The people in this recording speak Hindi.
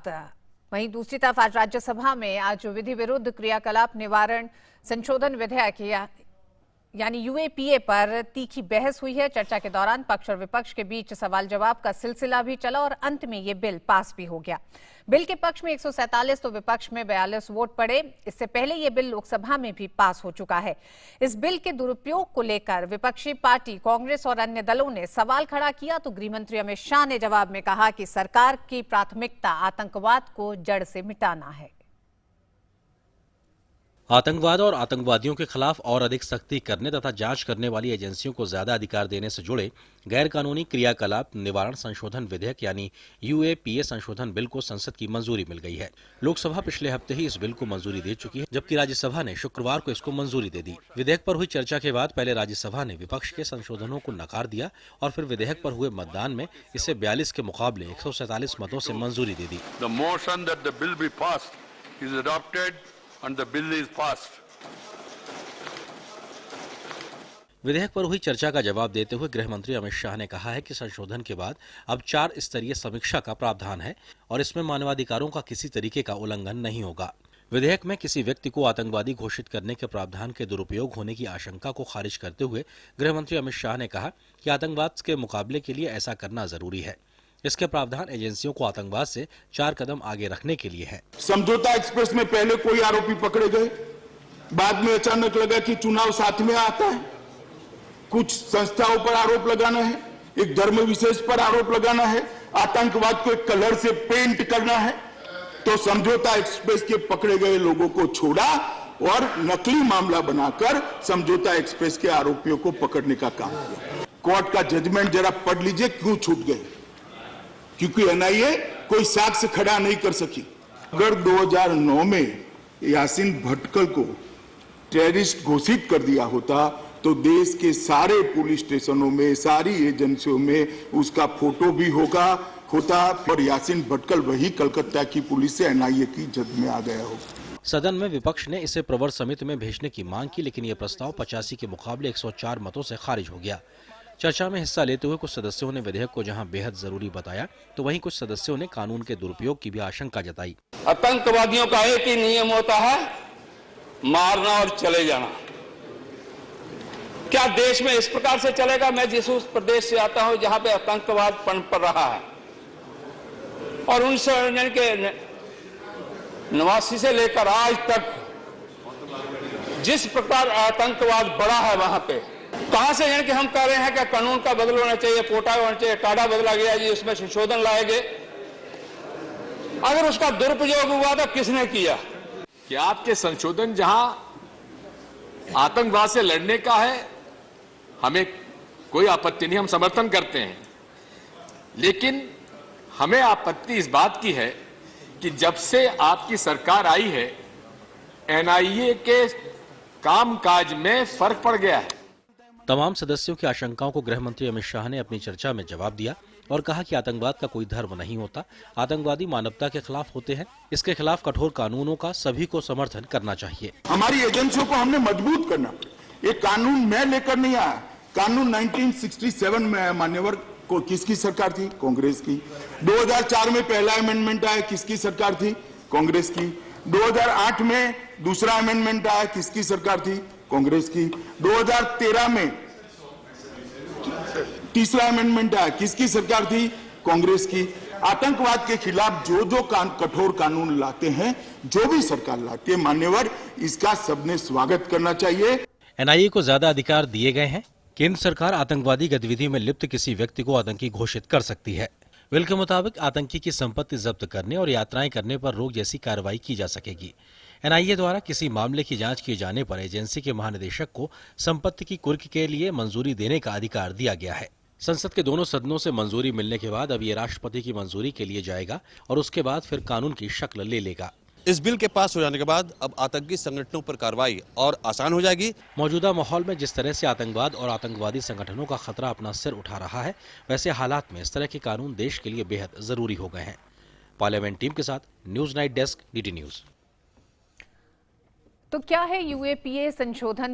समाप्त। वहीं दूसरी तरफ आज राज्यसभा में आज विधि विरुद्ध क्रियाकलाप निवारण संशोधन विधेयक यानी यूएपीए पर तीखी बहस हुई है। चर्चा के दौरान पक्ष और विपक्ष के बीच सवाल जवाब का सिलसिला भी चला और अंत में ये बिल पास भी हो गया। बिल के पक्ष में 147 तो विपक्ष में 42 वोट पड़े। इससे पहले ये बिल लोकसभा में भी पास हो चुका है। इस बिल के दुरुपयोग को लेकर विपक्षी पार्टी कांग्रेस और अन्य दलों ने सवाल खड़ा किया तो गृह मंत्री अमित शाह ने जवाब में कहा कि सरकार की प्राथमिकता आतंकवाद को जड़ से मिटाना है। आतंकवाद और आतंकवादियों के खिलाफ और अधिक सख्ती करने तथा जांच करने वाली एजेंसियों को ज्यादा अधिकार देने से जुड़े गैर कानूनी क्रियाकलाप निवारण संशोधन विधेयक यानी यूएपीए संशोधन बिल को संसद की मंजूरी मिल गई है। लोकसभा पिछले हफ्ते ही इस बिल को मंजूरी दे चुकी है, जबकि राज्यसभा ने शुक्रवार को इसको मंजूरी दे दी। विधेयक पर हुई चर्चा के बाद पहले राज्यसभा ने विपक्ष के संशोधनों को नकार दिया और फिर विधेयक पर हुए मतदान में इसे 42 के मुकाबले 147 मतों से मंजूरी दे दी। And the bill is passed. विधेयक पर हुई चर्चा का जवाब देते हुए गृह मंत्री अमित शाह ने कहा है कि संशोधन के बाद अब 4 स्तरीय समीक्षा का प्रावधान है और इसमें मानवाधिकारों का किसी तरीके का उल्लंघन नहीं होगा। विधेयक में किसी व्यक्ति को आतंकवादी घोषित करने के प्रावधान के दुरुपयोग होने की आशंका को खारिज करते हुए गृह मंत्री अमित शाह ने कहा कि आतंकवाद के मुकाबले के लिए ऐसा करना जरूरी है। इसके प्रावधान एजेंसियों को आतंकवाद से 4 कदम आगे रखने के लिए है। समझौता एक्सप्रेस में पहले कोई आरोपी पकड़े गए, बाद में अचानक लगा कि चुनाव साथ में आता है, कुछ संस्थाओं पर आरोप लगाना है, एक धर्म विशेष पर आरोप लगाना है, आतंकवाद को एक कलर से पेंट करना है, तो समझौता एक्सप्रेस के पकड़े गए लोगों को छोड़ा और नकली मामला बनाकर समझौता एक्सप्रेस के आरोपियों को पकड़ने का काम किया। कोर्ट का जजमेंट जरा पढ़ लीजिए क्यों छूट गए, क्योंकि एनआईए कोई साक्ष्य खड़ा नहीं कर सकी। अगर 2009 में यासीन भटकल को टेररिस्ट घोषित कर दिया होता तो देश के सारे पुलिस स्टेशनों में, सारी एजेंसियों में उसका फोटो भी होता और यासीन भटकल वही कलकत्ता की पुलिस से एनआईए की जद में आ गया हो। सदन में विपक्ष ने इसे प्रवर समिति में भेजने की मांग की, लेकिन यह प्रस्ताव 85 के मुकाबले 104 मतों से खारिज हो गया। चर्चा में हिस्सा लेते हुए कुछ सदस्यों ने विधेयक को जहां बेहद जरूरी बताया तो वहीं कुछ सदस्यों ने कानून के दुरुपयोग की भी आशंका जताई। आतंकवादियों का एक ही नियम होता है, मारना और चले जाना। क्या देश में इस प्रकार से चलेगा? मैं जिस उस प्रदेश से आता हूं जहां पे आतंकवाद पनप रहा है और उन के निवासी से लेकर आज तक जिस प्रकार आतंकवाद बढ़ा है, वहां पे कहां से कि हम कह रहे हैं कि कानून का बदल होना चाहिए, कोटा होना चाहिए, टाडा बदला गया जी, उसमें संशोधन लाए गए। अगर उसका दुरुपयोग हुआ तो किसने किया? कि आपके संशोधन जहां आतंकवाद से लड़ने का है, हमें कोई आपत्ति नहीं, हम समर्थन करते हैं, लेकिन हमें आपत्ति इस बात की है कि जब से आपकी सरकार आई है एनआईए के कामकाज में फर्क पड़ गया है। तमाम सदस्यों की आशंकाओं को गृह मंत्री अमित शाह ने अपनी चर्चा में जवाब दिया और कहा कि आतंकवाद का कोई धर्म नहीं होता, आतंकवादी मानवता के खिलाफ होते हैं। इसके खिलाफ कठोर कानूनों का सभी को समर्थन करना चाहिए। हमारी एजेंसियों को हमने मजबूत करना। ये कानून मैं लेकर नहीं आया, कानून 1967 में आया। मान्यवर को किसकी सरकार थी? कांग्रेस की। 2004 में पहला अमेंडमेंट आया, किसकी सरकार थी? कांग्रेस की। 2008 में दूसरा अमेंडमेंट आया, किसकी सरकार थी? कांग्रेस की। 2013 में तीसरा अमेंडमेंट आया, किसकी सरकार थी? कांग्रेस की। आतंकवाद के खिलाफ जो कठोर कानून लाते हैं, जो भी सरकार लाती है, मान्यवर, इसका सबने स्वागत करना चाहिए। एनआईए को ज्यादा अधिकार दिए गए हैं। केंद्र सरकार आतंकवादी गतिविधि में लिप्त किसी व्यक्ति को आतंकी घोषित कर सकती है। बिल के मुताबिक आतंकी की संपत्ति जब्त करने और यात्राएं करने पर रोक जैसी कार्रवाई की जा सकेगी। एनआईए द्वारा किसी मामले की जांच किए जाने पर एजेंसी के महानिदेशक को संपत्ति की कुर्क के लिए मंजूरी देने का अधिकार दिया गया है। संसद के दोनों सदनों से मंजूरी मिलने के बाद अब ये राष्ट्रपति की मंजूरी के लिए जाएगा और उसके बाद फिर कानून की शक्ल ले लेगा। इस बिल के पास हो जाने के बाद अब आतंकी संगठनों पर कार्रवाई और आसान हो जाएगी। मौजूदा माहौल में जिस तरह से आतंकवाद और आतंकवादी संगठनों का खतरा अपना सिर उठा रहा है, वैसे हालात में इस तरह के कानून देश के लिए बेहद जरूरी हो गए हैं। पार्लियामेंट टीम के साथ news night desk, DD news. तो क्या है यूएपीए संशोधन